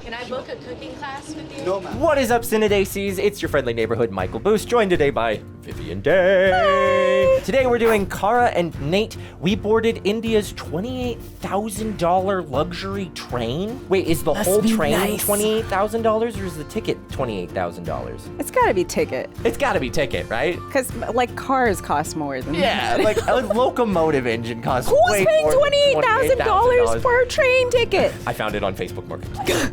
Can I book a cooking class with you? No, ma'am. What is up, CineDesi's? It's your friendly neighborhood Michael Boose, joined today by Vivian Day. Today we're doing Kara and Nate. We boarded India's $28,000 luxury train. Wait, is the whole train $28,000 or is the ticket $28,000? It's gotta be ticket. It's gotta be ticket, right? Because, like, cars cost more than Yeah, that. like a locomotive engine costs Who's way paying more than $28,000 for a train ticket? I found it on Facebook Marketplace.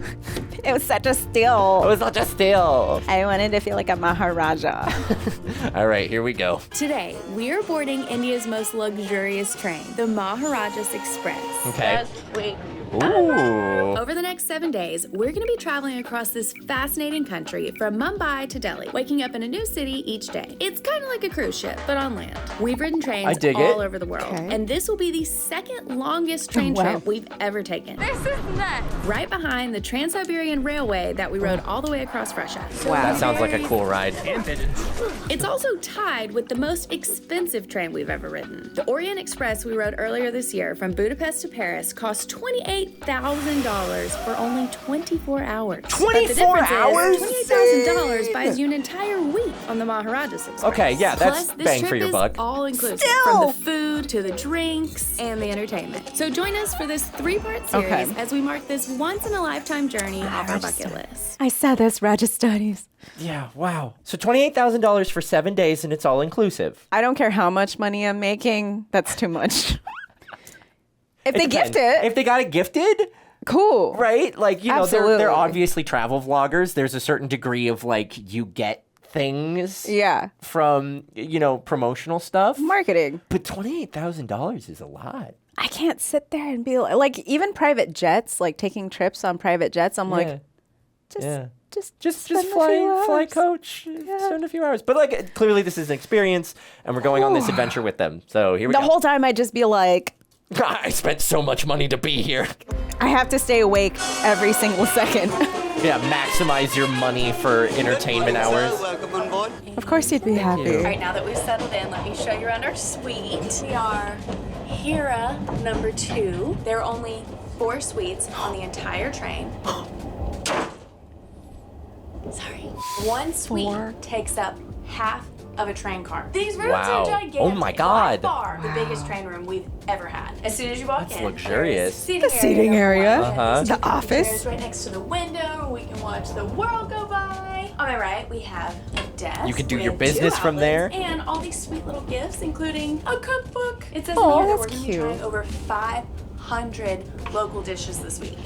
It was such a steal. It was not just steal. I wanted to feel like a Maharaja. All right, here we go. Today, we are boarding India's most luxurious train, the Maharajas Express. Okay. Wait. Ooh. Over the next 7 days, we're going to be traveling across this fascinating country from Mumbai to Delhi, waking up in a new city each day. It's kind of like a cruise ship, but on land. We've ridden trains all over the world, and this will be the second longest train trip we've ever taken. This is nuts. Right behind the Trans-Siberian Railway that we rode all the way across Russia. That sounds like a cool ride. It's also tied with the most expensive train we've ever ridden. The Orient Express we rode earlier this year from Budapest to Paris cost $28,000 for only 24 hours. 24 hours? $28,000 buys you an entire week on the Maharajas Express. Okay, yeah, that's Plus, this bang trip for your is buck. all inclusive, from the food to the drinks and the entertainment. So join us for this 3-part series as we mark this once-in-a-lifetime journey off our bucket list. I saw this, Rajasthanis. Yeah, wow. So $28,000 for 7 days and it's all inclusive. I don't care how much money I'm making. That's too much. If they depends. gift it, If they got it gifted, cool. right? Like, you know, Absolutely. they're obviously travel vloggers. There's a certain degree of like, you get things Yeah. from, you know, promotional stuff. Marketing. But $28,000 is a lot. I can't sit there and be like even private jets, like taking trips on private jets. I'm like, just spend a few fly hours. coach, spend a few hours. But like, clearly this is an experience and we're going on this adventure with them. So here we The go. whole time I'd just be like, I spent so much money to be here. I have to stay awake every single second. Yeah, maximize your money for entertainment hours. Welcome on board. Of course you'd be happy. All right, now that we've settled in, let me show you around our suite. We are Hira number 2. There are only 4 suites on the entire train. Sorry. One suite takes up half of a train car. These rooms Wow. are gigantic. Oh my God. By far the biggest train room we've ever had. As soon as you walk That's in, luxurious. there's The seating area. Uh-huh. The office. Chairs right next to the window where we can watch the world go by. On my right, we have a desk. You can do with your 2 business from there. outlets And all these sweet little gifts, including a cookbook. It says Oh, in here that that's we're cute. going to try over 500 local dishes this week.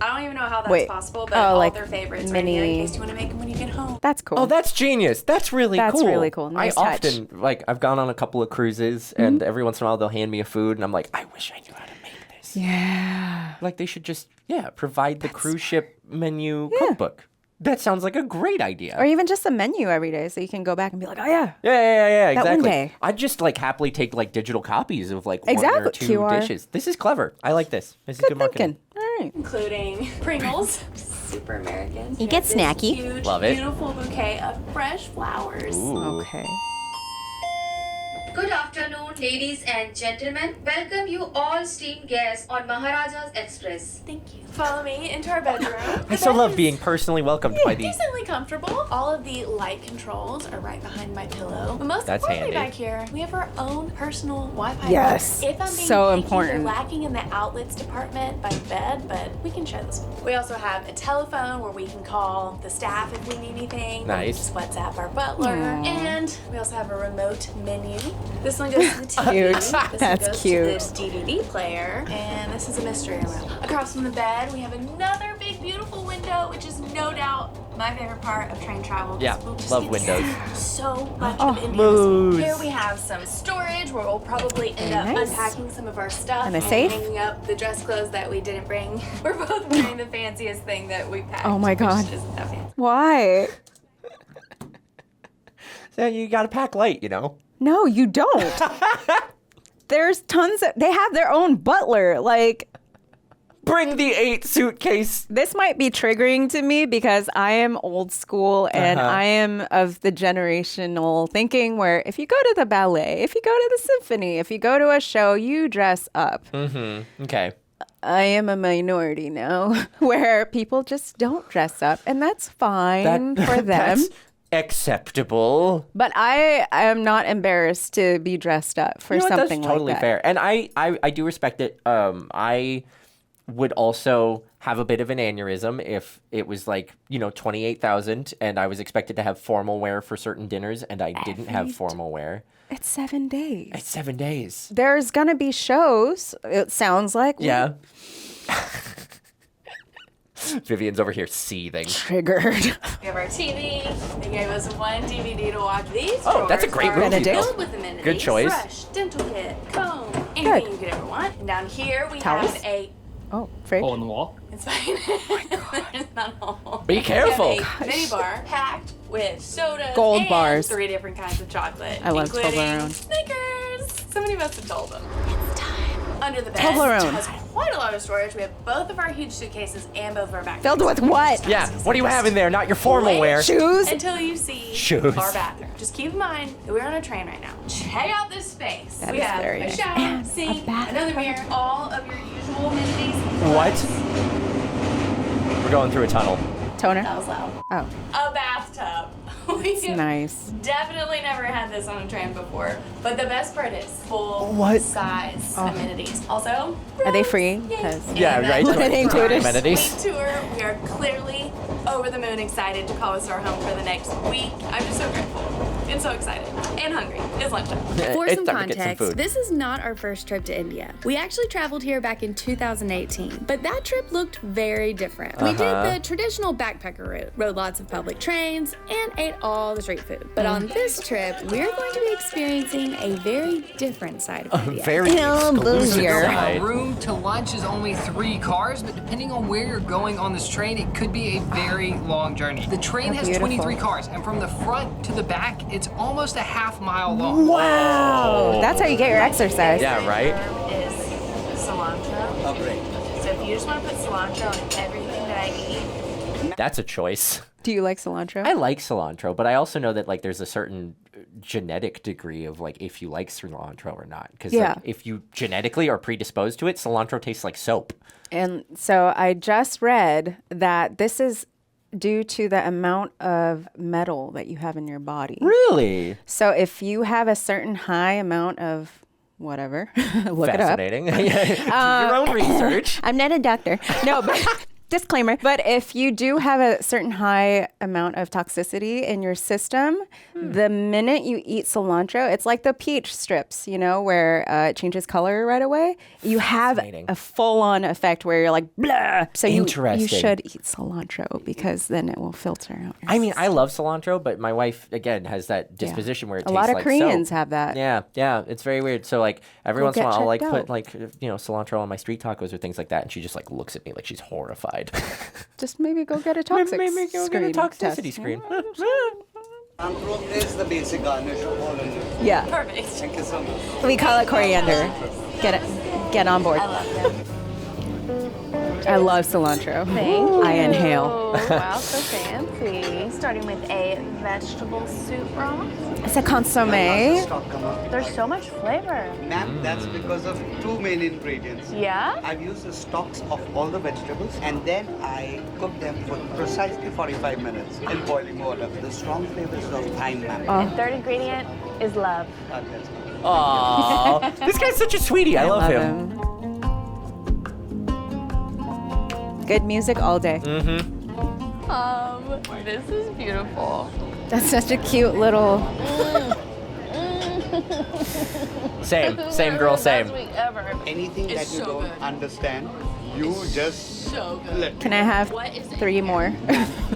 I don't even know how that's Wait. possible, but Oh, all like their favorites mini- right here in case you want to make them when you get home. That's cool. Oh, that's genius. That's really cool. That's really cool. Nice I touch. often, like, I've gone on a couple of cruises and every once in a while they'll hand me a food and I'm like, I wish I knew how to make this. Yeah. Like, they should just, provide the cruise ship menu cookbook. That sounds like a great idea. Or even just a menu every day so you can go back and be like, oh yeah. Yeah, That one exactly. day. I'd just like happily take like digital copies of like one Exactly. or 2 QR. dishes. This is clever. I like this. This is Good good marketing. thinking. All right. Including Pringles, super American. You get This snacky. Huge, Love it. beautiful bouquet of fresh flowers. Ooh. Okay. Good afternoon, ladies and gentlemen. Welcome you all esteemed guests on Maharajas Express. Thank you. Follow me into our bedroom. I so love being personally welcomed by these. Decently comfortable. All of the light controls are right behind my pillow. But most That's importantly handy. back here, we have our own personal Wi-Fi. Yes. If I'm being So picky, important. They're lacking in the outlets department by the bed, but we can share this one. We also have a telephone where we can call the staff if we need anything. Nice. We just WhatsApp our butler. And we also have a remote menu. This one goes to the TV. Cute. This one That's goes cute. to the DVD player. And this is a mystery room. Across from the bed, we have another big, beautiful window, which is no doubt my favorite part of train travel. 'Cause Yeah, we'll just love get to windows. see so much Oh, of India. moose. Here we have some storage where we'll probably end up Nice. unpacking some of our stuff And a safe. hanging up the dress clothes that we didn't bring. We're both wearing the fanciest thing that we packed. Oh my God. Which isn't that fancy. Why? So you gotta pack light, you know? No, you don't. There's tons of, they have their own butler. Like, Bring the 8 suitcase. this might be triggering to me because I am old school and I am of the generational thinking where if you go to the ballet, if you go to the symphony, if you go to a show, you dress up. Mm-hmm. Okay. I am a minority now where people just don't dress up, and that's fine for them. That's acceptable. But I am not embarrassed to be dressed up for something that's totally like that. fair. And I do respect it. I would also have a bit of an aneurysm if it was like, 28,000 and I was expected to have formal wear for certain dinners and I didn't have formal wear. It's 7 days. It's 7 days. There's going to be shows, it sounds like. Yeah. Vivian's over here seething. Triggered. We have our TV. They gave us one DVD to watch. These that's a great movie. Benedict. filled with amenities. Good choice. Brush, dental kit, comb, anything you could ever want. And down here we Towels? have a... Oh, fridge. Hole in the wall. It's fine. There's not a hole. Be careful. We have a mini bar packed with sodas Gold and bars. 3 different kinds of chocolate. I love including Toblerone. Snickers. Somebody must have told them. It's time. Under the bed Toblerone. has quite a lot of storage. We have both of our huge suitcases and both of our backpacks. Filled with what? Yeah. What do you have in there? Not your formal wear. Shoes? Until you see Shoes. our bathroom. Just keep in mind that we're on a train right now. Check out this space. That we is have very a nice. shower, And sink, a bathroom. another mirror, all of your usual amenities. What? We're going through a tunnel. Toner? That was loud. Oh, A bathtub. We it's nice. definitely never had this on a train before, but the best part is full What? size amenities. Also, Are they rooms. free? Yay. 'Cause- Yeah, And right. that It ain't included. Amenities. week tour. We are clearly over the moon excited to call us our home for the next week. I'm just so grateful and so excited and hungry. It's lunchtime. For It's some time to get some context, food. this is not our first trip to India. We actually traveled here back in 2018, but that trip looked very different. We did the traditional backpacker route, rode lots of public trains, and ate all the street food. But on this trip, we're going to be experiencing a very different side of India. Very Hell, exclusive bougier. side. Room to lunch is only 3 cars, but depending on where you're going on this train, it could be a very long journey. The train has beautiful. 23 cars, and from the front to the back, it's almost a half-mile long. Wow. That's how you get your exercise. Yeah, right? Is cilantro. Oh, great. So if you just want to put cilantro in everything that I eat, That's a choice. Do you like cilantro? I like cilantro, but I also know that like there's a certain genetic degree of like if you like cilantro or not. Because Yeah. like, if you genetically are predisposed to it, cilantro tastes like soap. And so I just read that this is due to the amount of metal that you have in your body. Really? So if you have a certain high amount of whatever, look it up. Fascinating. Do your own research. I'm not a doctor. No, but disclaimer. But if you do have a certain high amount of toxicity in your system, the minute you eat cilantro, it's like the peach strips, where it changes color right away. You have Fascinating. a full-on effect where you're like, blah. So you Interesting. should eat cilantro because then it will filter out your I mean, I love cilantro, but my wife, again, has that disposition where it A tastes lot of like Koreans soap. have that. Yeah, it's very weird. So like every Go once in a get while, I'll like checked put out. like cilantro on my street tacos or things like that, and she just like looks at me like she's horrified. Just maybe go get a toxic Maybe go get a screen toxicity test. screen. Cilantro is the basic garnish of all Indian. Yeah, perfect. Thank you so much. we call it coriander. Get on board. I love them. I love cilantro. Thank you. I inhale. Wow, so fancy. Starting with a vegetable soup broth. It's a consommé. Stock come up. There's so much flavor. Ma'am, that's because of 2 main ingredients. Yeah? I've used the stalks of all the vegetables and then I cook them for precisely 45 minutes in boiling water. The strong flavors of thyme, ma'am. And third ingredient is love. That's Aww, this guy's such a sweetie. I love him. Good music all day. This is beautiful. That's such a cute little. Same girl, same. Ever. anything that you so don't good. understand, you just So good. let Can I have 3 more?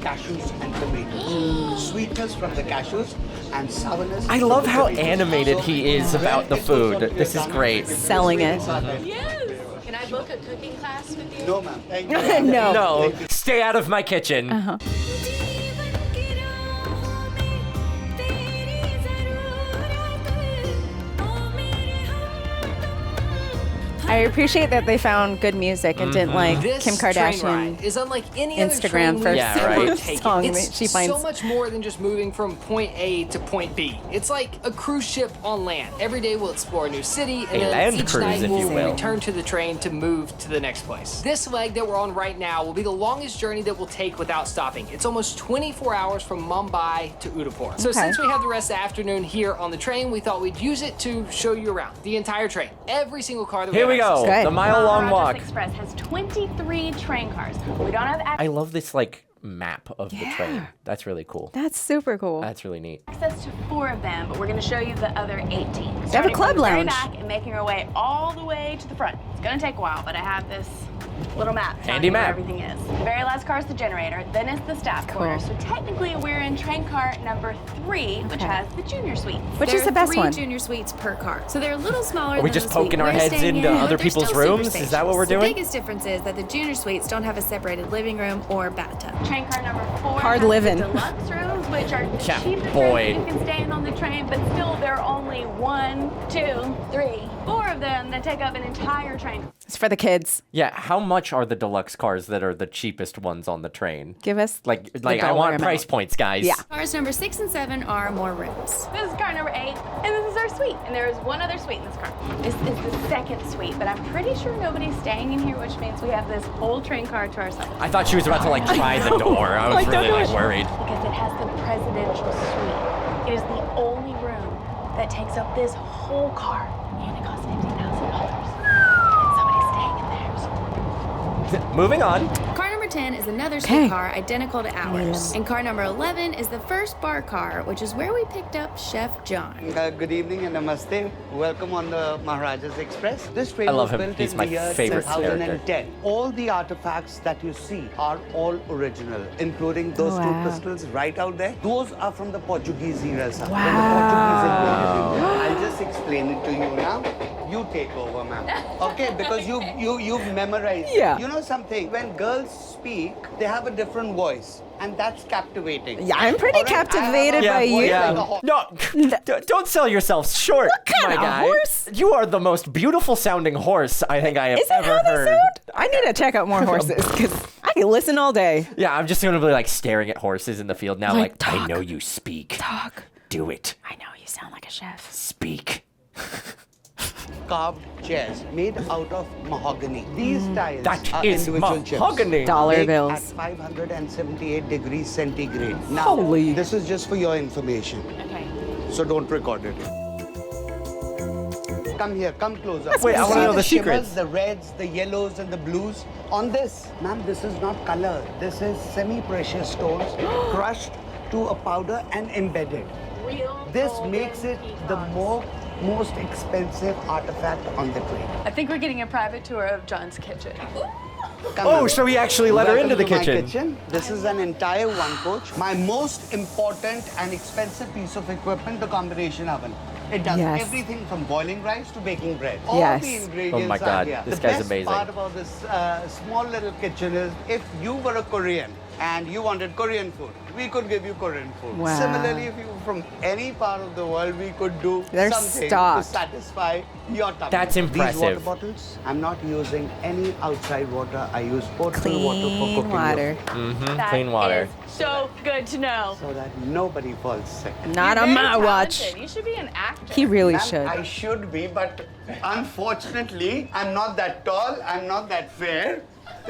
cashews and tomatoes. Sweetness from the cashews and sourness. I from love the how tomatoes. animated he is about the food. This is great. Selling it. Yes. Can I book a cooking class with you? No, ma'am. Thank you. No. No, stay out of my kitchen. I appreciate that they found good music and didn't like This Kim train Kardashian ride is unlike any other Instagram train for we've Yeah, ever right. taken. song It's that she finds. so much more than just moving from point A to point B. It's like a cruise ship on land. Every day we'll explore a new city, and A then land each cruise, night if we'll you will. return to the train to move to the next place. This leg that we're on right now will be the longest journey that we'll take without stopping. It's almost 24 hours from Mumbai to Udaipur. So Okay. since we have the rest of the afternoon here on the train, we thought we'd use it to show you around the entire train. Every single car that Here we have access go. to. Good. The mile-long Maharajas walk. Express has 23 train cars. We don't have I love this like map of the train. Yeah. That's really cool. That's super cool. That's really neat. access to 4 of them, but we're going to show you the other 18. They have a Starting club from the very lounge. back and making our way all the way to the front. It's going to take a while, but I have this little map telling Handy you where map. everything is. The very last car is the generator, then it's the staff quarters. So technically we're in train car number 3, which Okay. has the junior suite. Which There is the are best 3 one? junior suites per car, so they're a little smaller. Are we than just the suite poking our we're heads staying into in, other but they're people's still super rooms? Is that what we're spacious. doing? The biggest difference is that the junior suites don't have a separated living room or bathtub. Train car number 4 Hard has living. the deluxe rooms, which are the Yeah, cheapest boy. rooms you can stay in on the train, but still there are only 1, 2, 3, 4 of them that take up an entire train. It's for the kids. Yeah, how much are the deluxe cars that are the cheapest ones on the train? Give us Like the I dollar want amount. price points, guys. Yeah. Cars number 6 and 7 are more rooms. This is car number 8, and this is our suite. And there is one other suite in this car. This is the second suite, but I'm pretty sure nobody's staying in here, which means we have this whole train car to ourselves. I thought she was about to like try the door. I was Like, don't really do like it. worried. Because it has the presidential suite. It is the only room that takes up this whole car, and it costs $50,000. And somebody's staying in there. Moving on. Car number 10 is another Okay. suite car identical to ours. And car number 11 is the first bar car, which is where we picked up Chef John. Good evening and namaste. Welcome on the Maharajas Express. This train I love was him. built He's in my the year favorite 2010. All the artifacts that you see are all original, including those Wow. two pistols right out there. Those are from the Portuguese era, sir. When the Portuguese invaded India. I'll just explain it to you now. You take over, ma'am. Okay, because you've memorized. Yeah. You know something? When girls speak, they have a different voice, and that's captivating. Yeah, I'm pretty All right, I have a captivated by voice you. like a horse. No, don't sell yourself short, kind my of guy. horse? You are the most beautiful sounding horse I think I have Is that ever how they heard. sound? I need to check out more horses because I can listen all day. Yeah, I'm just gonna be like staring at horses in the field now. Like, Like, I talk. know you speak. Talk. Do it. I know you sound like a chef. Speak. Carved chairs made out of mahogany. These tiles That are is individual chips. mahogany. Dollar Baked bills. at 578 degrees centigrade. Now, Holy. this is just for your information, Okay. so don't record it. Come here, come closer. Wait, I You wanna see know the shimmers, secrets. the reds, the yellows, and the blues. On this, ma'am, this is not color. This is semi-precious stones crushed to a powder and embedded. Real This golden makes it the pecans. most expensive artifact on the train. I think we're getting a private tour of John's kitchen. Come Oh, on. so he actually let her Welcome into the to my kitchen. This is an entire one coach. My most important and expensive piece of equipment, the combination oven. It does Yes. everything from boiling rice to baking bread. All Yes. the ingredients Oh my are God, here. this the guy's best amazing. part about this small little kitchen is if you were a Korean and you wanted Korean food, we could give you Korean food. Wow. Similarly, if you were from any part of the world, we could do They're something stocked. to satisfy your tummy. That's These water impressive. bottles, I'm not using any outside water. I use potable water for Clean cooking your water. food. That Clean water. is so good to know. So that nobody falls sick. Not You're on very my watch. talented. You should be an actor. He really Ma'am, should. I should be, but unfortunately, I'm not that tall, I'm not that fair.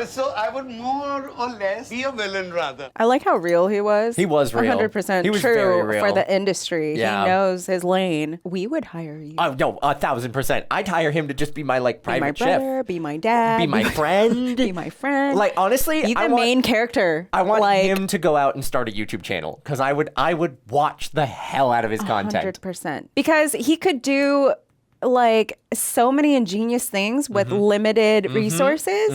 So I would more or less be a villain rather. I like how real he was. He was real. 100% He was true very real. for the industry. Yeah. He knows his lane. We would hire you. Oh no, 1,000%. I'd hire him to just be my like Be my private chef. brother, be my dad. Be my friend. Be my friend. Like honestly, Be the I want, main character. I want like, him to go out and start a YouTube channel because I would watch the hell out of his content. 100%. Because he could do like so many ingenious things with limited resources.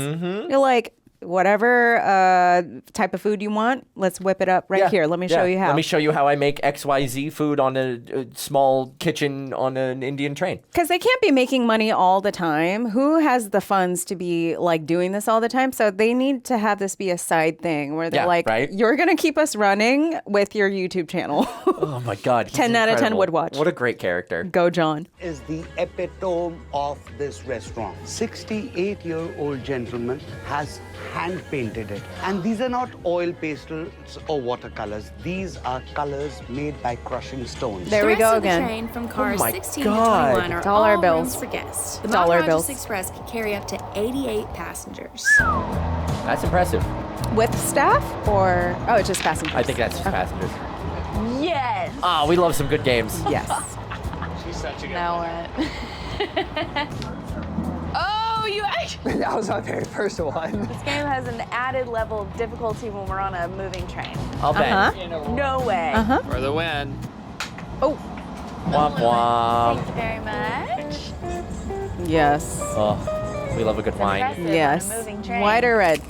You're like, whatever type of food you want, let's whip it up right here. Let me show you how. Let me show you how I make XYZ food on a small kitchen on an Indian train. Because they can't be making money all the time. Who has the funds to be like doing this all the time? So they need to have this be a side thing where they're like, you're going to keep us running with your YouTube channel. Oh my God. 10 out of 10 would watch. What a great character. Go, John. Is the epitome of this restaurant. 68-year-old gentleman has hand painted it. And these are not oil pastels or watercolors. These are colors made by crushing stones. There we go again. The train from cars 16 to God. 21 are Dollar all bills. rooms for guests. The Dollar Maharajas bills. Express can carry up to 88 passengers. That's impressive. With staff or it's just passengers? I think that's just passengers. Yes. Oh, we love some good games. Yes. She's such a good Now what? Oh, you actually. That was my very first one. This game has an added level of difficulty when we're on a moving train. I'll bet. No way. For the win. Oh. Womp womp. Thank you very much. Yes. Oh, we love a good wine. Impressive on a Yes. moving train. White or red?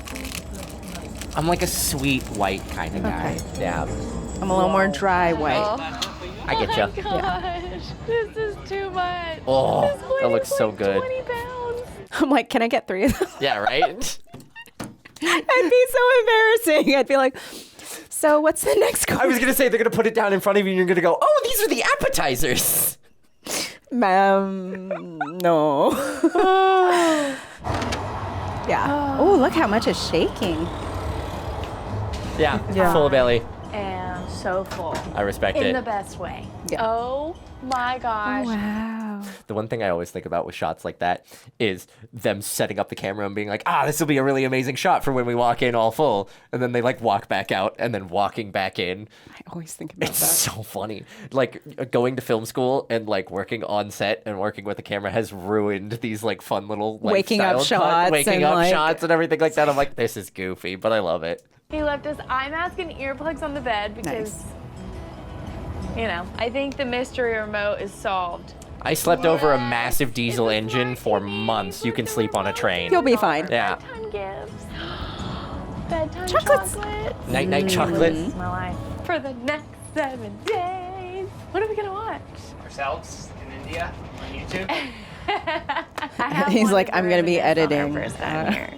I'm like a sweet white kind of guy. Yeah. I'm a little more dry white. I get you. Oh my gosh, this is too much. Oh, This plate that looks is so like good. 20 pounds. I'm like, can I get 3 of them? Yeah, right? I'd be so embarrassing. I'd be like, so what's the next course? I was going to say they're going to put it down in front of you and you're going to go, oh, these are the appetizers. Ma'am, no. Yeah. Oh, look how much is shaking. Yeah, full belly. And so full. I respect In it. the best way. Yeah. Oh my gosh. Wow. The one thing I always think about with shots like that is them setting up the camera and being like, this will be a really amazing shot for when we walk in all full. And then they like walk back out and then walking back in. I always think about It's that. so funny. Like going to film school and like working on set and working with the camera has ruined these like fun little like Waking up styled shots waking and, up like- shots and everything like that. I'm like, this is goofy, but I love it. He left us eye mask and earplugs on the bed because, I think the mystery remote is solved. I slept over a massive diesel engine for months. You can sleep on a train. You'll be fine. Yeah. Bedtime gifts. Bedtime Chocolates. chocolates. Night chocolate. This is my life. For the next 7 days. What are we going to watch? Ourselves in India on YouTube. I have He's wanted like, I'm gonna be reminisce on our editing. First time here.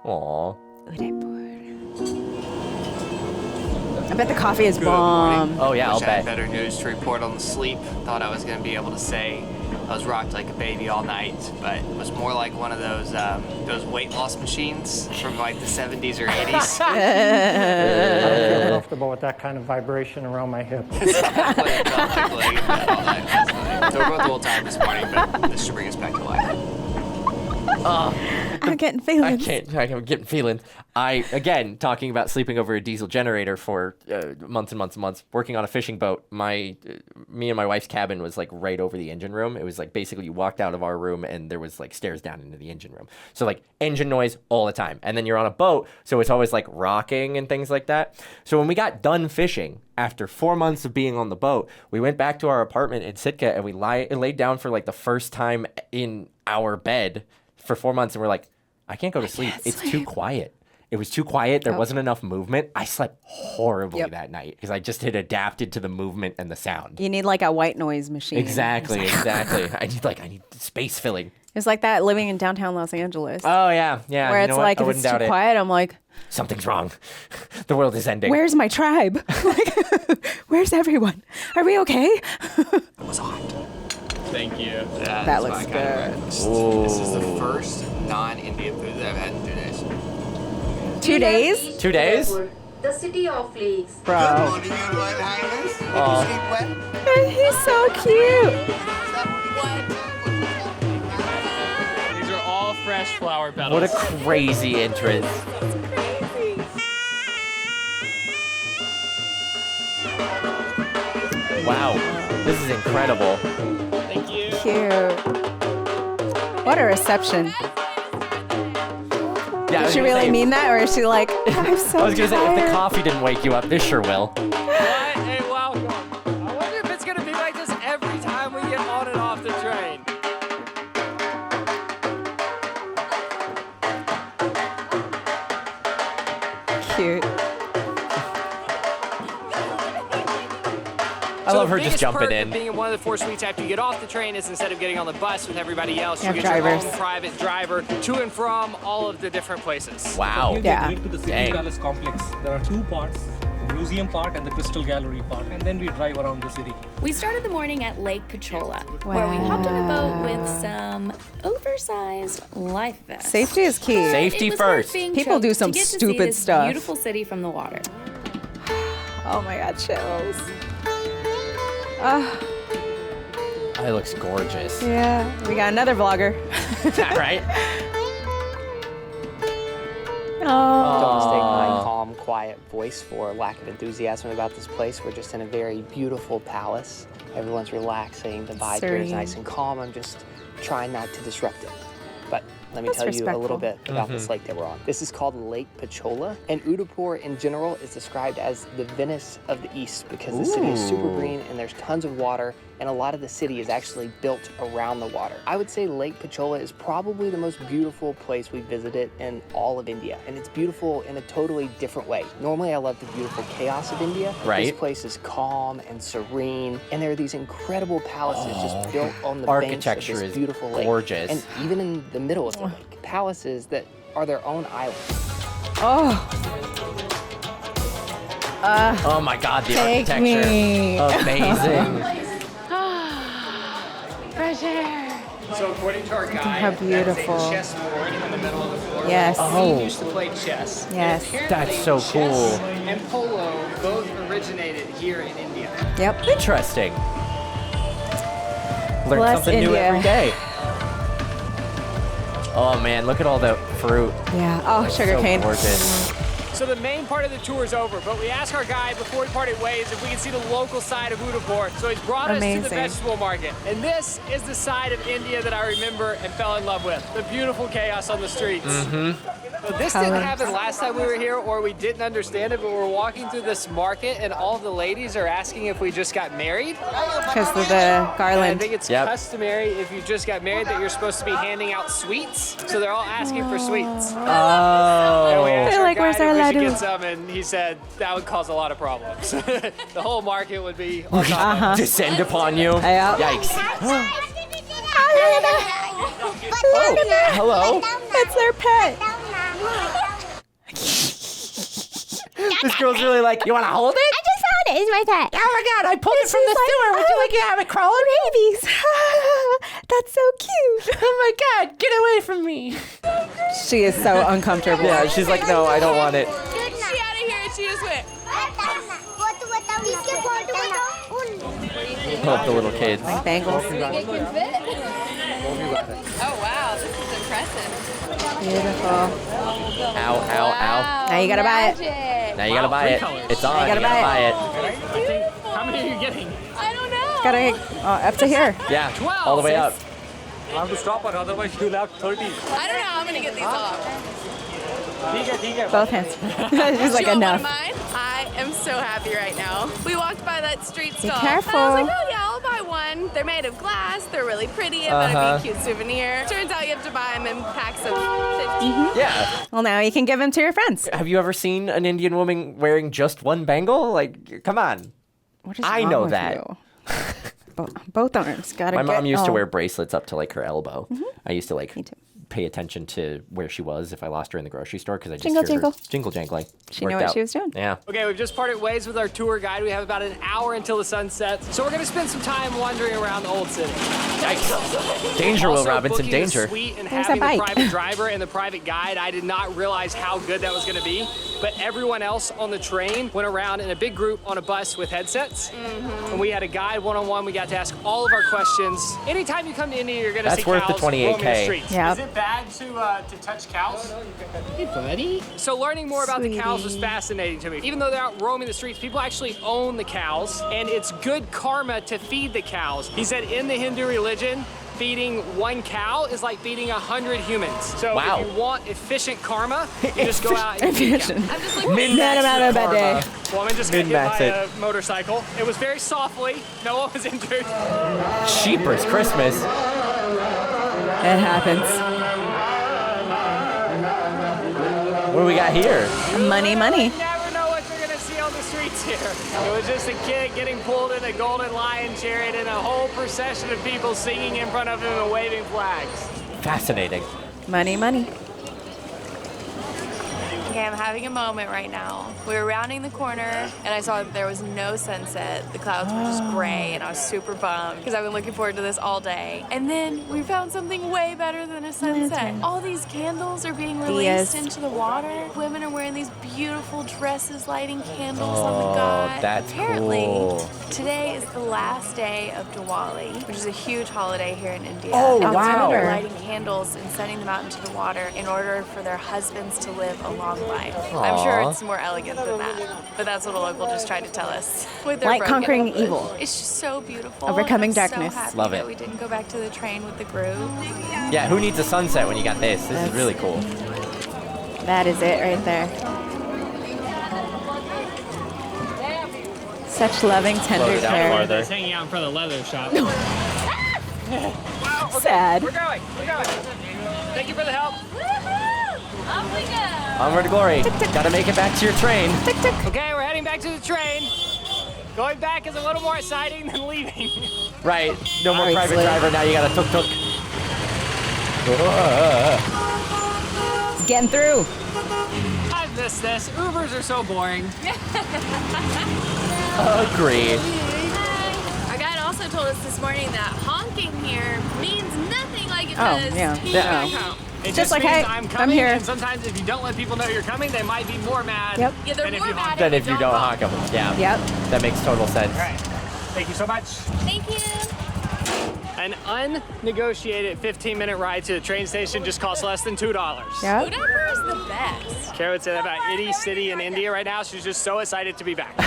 Aw. Udaipur. I bet the coffee is bomb. Oh yeah, I'll Wish I had bet. better news to report on the sleep. Thought I was going to be able to say I was rocked like a baby all night, but it was more like one of those weight loss machines from like the 70s or 80s. I don't feel comfortable with that kind of vibration around my hip. So we're both the whole time this morning, but this should bring us back to life. I'm getting feelings. I'm getting feelings. Again, talking about sleeping over a diesel generator for months and months and months, working on a fishing boat. Me and my wife's cabin was like right over the engine room. It was like basically you walked out of our room and there was like stairs down into the engine room. So like engine noise all the time. And then you're on a boat, so it's always like rocking and things like that. So when we got done fishing, after 4 months of being on the boat, we went back to our apartment in Sitka and we laid down for like the first time in our bed for 4 months, and we're like, I can't go to sleep. It's too quiet. It was too quiet. There wasn't enough movement. I slept horribly that night because I just had adapted to the movement and the sound. You need like a white noise machine. Exactly. I need space filling. It's like that living in downtown Los Angeles. Oh yeah. where you it's know what? like, I if wouldn't it's too doubt it. quiet, I'm like, Something's wrong. The world is ending. where's my tribe? Like, where's everyone? Are we okay? It was hot. Thank you. Yeah, That looks good. This is the first non-Indian food that I've had in 2 days. 2 days? 2 days? The city of lakes. Good Bro. morning, Your Royal Highness. Did you sleep well? He's so cute. These are all fresh flower petals. What a crazy entrance. Wow. This is incredible. Thank you. Cute. What a reception. Yeah, Does she really mean that, or is she like, I'm so I was gonna say, if the tired. coffee didn't wake you up, this sure will. Hey, welcome. I wonder if it's gonna be like this every time we get on and off the train. cute. I love her the just biggest jumping perk in. of being in one of the 4 suites after you get off the train is instead of getting on the bus with everybody else, you have get drivers. your own private driver to and from all of the different places. Wow. You Yeah. get to the City Dang. Palace complex. There are 2 parts, the museum part and the Crystal Gallery part, and then we drive around the city. We started the morning at Lake Pachola, where we hopped on a boat with some oversized life vests. Safety is key. Safety It was worth first. being People choked do to some get to see stupid this stuff. Beautiful city from the water. Oh my God, chills. It looks gorgeous. Yeah, we got another vlogger. Right? Oh, Don't mistake my calm, quiet voice for lack of enthusiasm about this place. We're just in a very beautiful palace. Everyone's relaxing. The vibe here is Serene. nice and calm. I'm just trying not to disrupt it. But let me That's tell you a little respectful. bit about this lake that we're on. This is called Lake Pachola, and Udaipur in general is described as the Venice of the East because the city is super green and there's tons of water, and a lot of the city is actually built around the water. I would say Lake Pachola is probably the most beautiful place we visited in all of India, and it's beautiful in a totally different way. Normally I love the beautiful chaos of India. Right. This place is calm and serene, and there are these incredible palaces just built on the banks of Architecture this is beautiful lake. gorgeous. And even in the middle of the lake, palaces that are their own islands. oh, Oh my God, the take architecture. me. Amazing. Fresh air. So according to our guide, how beautiful. that's a chessboard in the middle of the floor. Yes. Oh. He used to play chess. Yes. And apparently That's so chess cool. and polo both originated here in India. Yep. Interesting. Learn Bless something new India. every day. Oh man, look at all the fruit. Yeah. Oh, So sugarcane. gorgeous. So the main part of the tour is over, but we asked our guide before we parted ways if we could see the local side of Udaipur. So he's brought us to the Amazing. vegetable market. And this is the side of India that I remember and fell in love with. The beautiful chaos on the streets. So this didn't Colors. happen last time we were here, or we didn't understand it, but we're walking through this market and all the ladies are asking if we just got married. Because of the And I garland. think it's Yep. customary if you just got married that you're supposed to be handing out sweets. So they're all asking for sweets. And we Oh. asked They're our like, "Where's guide our if we should laddu?" get some, and he said that would cause a lot of problems. The whole market would be on top of it. Descend upon you. Yeah. Yikes. Look at that. Hello. It's their pet. This girl's really like, you want to hold it? I just found it. It's my pet. Oh my God, I pulled it from the sewer. Would you like to have it crawling? Babies. That's so cute. Oh my God, get away from me. She is so uncomfortable. Yeah, she's like, no, I don't want it. She out of here. She is with. Pull up the little kids. Bangles. Oh wow, this is impressive. Beautiful. Ow, ow, ow. Now you gotta buy it. Magic. Now you gotta buy it. It's on. You gotta buy it. How many are you getting? I don't know. Gotta up to here. Yeah, all the way up. I have to stop her, otherwise you'll have 30. I don't know how I'm gonna get these off. Both hands. She's like, Do you want one enough. of mine? I am so happy right now. We walked by that street stall. careful. And I was like, oh yeah, I'll buy one. They're made of glass. They're really pretty. I thought it'd be a cute souvenir. Turns out you have to buy them in packs of 50. Yeah. Well, now you can give them to your friends. Have you ever seen an Indian woman wearing just one bangle? Like, come on. What is I wrong know with that. you? Both arms. Gotta My get. mom used to oh. wear bracelets up to like her elbow. I used to like Me too. pay attention to where she was if I lost her in the grocery store because I just Jingle, heard jingle. her jingle jangling. She knew Worked what out. she was doing. Yeah. Okay, we've just parted ways with our tour guide. We have about an hour until the sun sets. So we're gonna spend some time wandering around the old city. Yikes. Danger, Will Also, Robinson, booking danger. The suite and There's having a the bike. private driver and the private guide, I did not realize how good that was gonna be. But everyone else on the train went around in a big group on a bus with headsets. And we had a guide one-on-one. We got to ask all of our questions. Anytime you come to India, you're gonna That's see worth the cows roaming the 28K. streets. Yeah. Is it bad to touch cows? Hey, buddy. So learning more about the cows was fascinating to me. Even though they're out roaming the streets, people actually own the cows, and it's good karma to feed the cows. He said in the Hindu religion, feeding one cow is like feeding 100 humans. So Wow. if you want efficient karma, you just go out and feed cows. I'm just like, Min-max Not a bad day. Woman just got hit Min-max by it. a motorcycle. It was very softly. No one was injured. Sheepers Christmas. It happens. What do we got here? Money. You never know what you're gonna see on the streets here. It was just a kid getting pulled in a golden lion chariot and a whole procession of people singing in front of him and waving flags. Fascinating. Money. Okay, I'm having a moment right now. We were rounding the corner, and I saw that there was no sunset. The clouds were just gray, and I was super bummed because I've been looking forward to this all day. And then we found something way better than a sunset. All these candles are being released into the water. Women are wearing these beautiful dresses, lighting candles on the god. That's Apparently, cool. today is the last day of Diwali, which is a huge holiday here in India. Oh, and wow. women are lighting candles and setting them out into the water in order for their husbands to live a long life. I'm sure it's more elegant than that, but that's what a local just tried to tell us. With their Light broken conquering English. evil. It's just so beautiful. Overcoming and I'm darkness. So happy Love that it. we didn't go back to the train with the group. Yeah, who needs a sunset when you got this? This is really cool. That is it right there. Such loving, tender Slow it down care. farther. He's hanging out in front of the leather shop. Sad. We're going. Thank you for the help. Onward to glory. Gotta make it back to your train. Okay, we're heading back to the train. Going back is a little more exciting than leaving. Right. No more Alright, private Slim. driver. Now you got a tuk-tuk. It's getting through. I miss this. Ubers are so boring. Agreed. Our guide also told us this morning that honking here means nothing like it Oh, does yeah. here Yeah. back home. It Just like, means hey, I'm I'm coming, here. and sometimes if you don't let people know you're coming, they might be more mad. Yep. Yeah, they're than if more you honk. mad Then if you don't honk them. Yeah. Yep. That makes total sense. All right. Thank you so much. Thank you. An unnegotiated 15-minute ride to the train station just costs less than $2. Yep. Udaipur is the best. Kara would say that about any city in India right now. She's just so excited to be back.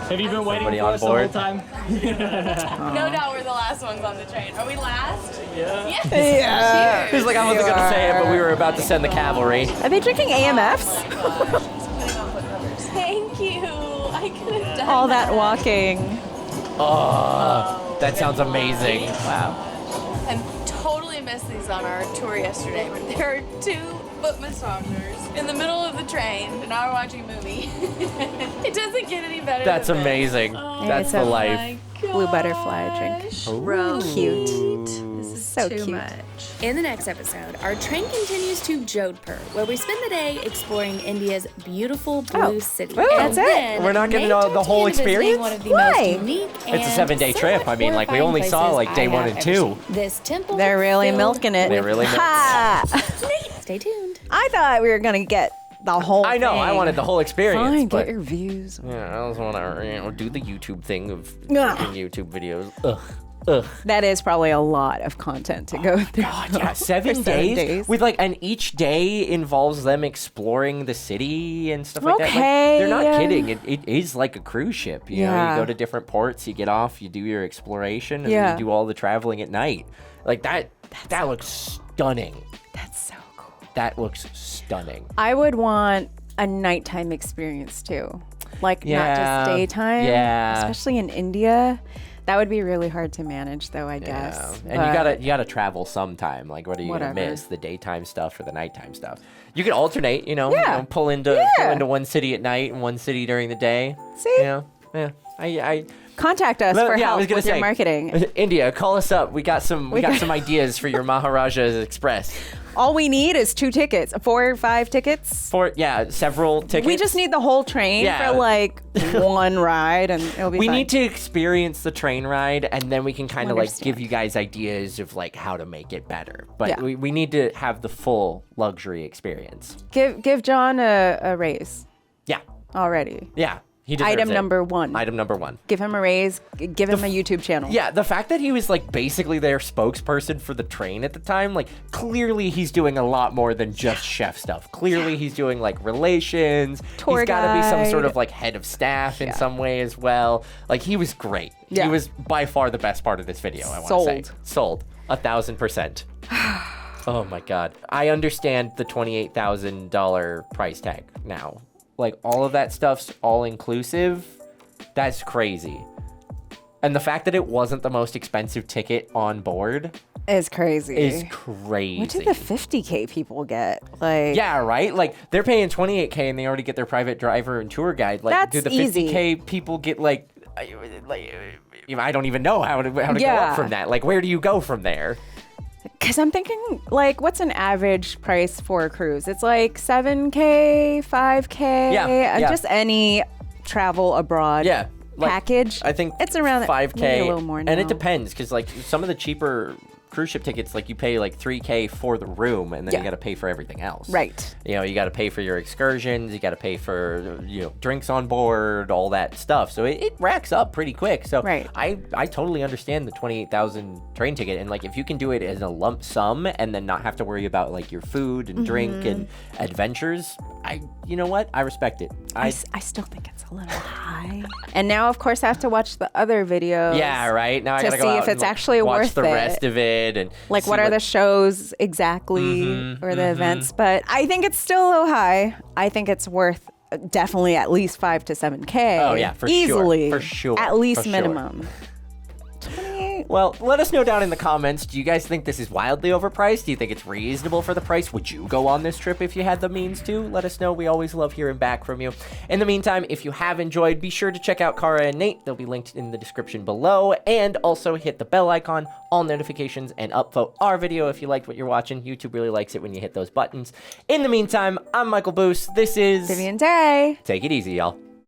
Have you been waiting Somebody for on us the whole board? time? No doubt we're the last ones on the train. Are we last? Yeah. Yes. Yeah. He's like, I wasn't gonna say it, but we were about to send the cavalry. Are they drinking AMFs? Thank you. I could have done All that walking. Oh, that sounds amazing. Wow. I totally missed these on our tour yesterday, but there are 2 foot massagers in the middle of the train, and now we're watching a movie. It doesn't get any better That's than this. amazing. Oh, That's the life. Blue butterfly drink. Bro. Cute. This is So too cute. much. In the next episode, our train continues to Jodhpur, where we spend the day exploring India's beautiful blue city. Oh, And that's it? then We're not getting Nate the whole took me to visiting experience? One of the Why? most unique It's a and 7-day trip. I mean, like, we only saw, horrifying like, day places 1 and I have 2. ever seen. This temple. They're really filled milking it. They really milk. Ha! Stay tuned. I thought we were gonna get the whole I know. I thing. wanted the whole experience. Fine, but get your views. yeah, I just want to do the YouTube thing of Ugh. making YouTube videos. Ugh. That is probably a lot of content to go through. God, yeah, For 7 days with like, and each day involves them exploring the city and stuff like that. Like, Okay, they're not yeah. kidding. It is like a cruise ship. You know, Yeah. you go to different ports, you get off, you do your exploration, and Yeah. then you do all the traveling at night. Like that looks stunning. That's so cool. That looks stunning. I would want a nighttime experience too. Like not Yeah. just daytime. Yeah. Especially in India. That would be really hard to manage though, I guess. Yeah. And But you gotta travel sometime. Like, what are you Whatever. gonna miss? The daytime stuff or the nighttime stuff? You could alternate. Yeah. Pull into one city at night and one city during the day. See? Yeah. I contact us for help with your marketing. India, call us up. We got some ideas for your Maharajas Express. All we need is 2 tickets, 4 or 5 tickets. Several tickets. We just need the whole train Yeah. for like one ride, and it'll be We fine. need to experience the train ride, and then we can kind of like Understand. give you guys ideas of like how to make it better. But Yeah. we need to have the full luxury experience. give John a raise Yeah. already. Yeah. He deserves Item it. number 1. Item number 1. Give him a raise. Give him a YouTube channel. Yeah, the fact that he was like basically their spokesperson for the train at the time, like clearly he's doing a lot more than just chef stuff. Clearly he's doing like relations. Tour he's got to be some sort guide. of like head of staff in some way as well. Like he was great. Yeah. He was by far the best part of this video, I want to say. Sold. 1,000%. Oh my God. I understand the $28,000 price tag now. Like all of that stuff's all inclusive. That's crazy. And the fact that it wasn't the most expensive ticket on board, Is crazy. Is crazy. What do the 50K people get? Like, yeah, right? Like, they're paying $28K and they already get their private driver and tour guide. Like, That's do the easy. 50K people get, like I don't even know how to go up from that. Like, where do you go from there? Because I'm thinking, like, what's an average price for a cruise? It's like 7K, 5K, just any travel abroad package. I think it's around 5K, maybe a little more now. and it depends because like some of the cheaper cruise ship tickets, like you pay like $3K for the room, and then you got to pay for everything else. Right. You know, you got to pay for your excursions, you got to pay for drinks on board, all that stuff. So it racks up pretty quick. So I totally understand the 28,000 train ticket, and like if you can do it as a lump sum and then not have to worry about like your food and drink and adventures, you know what? I respect it. I still think it's a little high. And now, of course, I have to watch the other videos. Yeah, right. Now I to gotta see go out if it's and, actually watch worth the it. rest of it, and like what are the shows exactly or the events. But I think it's still a little high. I think it's worth definitely at least 5 to 7K. Oh yeah, for easily, sure. For sure. At least for minimum. Sure. Well, let us know down in the comments. Do you guys think this is wildly overpriced? Do you think it's reasonable for the price? Would you go on this trip if you had the means to? Let us know. We always love hearing back from you. In the meantime, if you have enjoyed, be sure to check out Cara and Nate. They'll be linked in the description below. And also hit the bell icon, all notifications, and upvote our video if you liked what you're watching. YouTube really likes it when you hit those buttons. In the meantime, I'm Michael Boose. This is Vivian Day. Take it easy, y'all.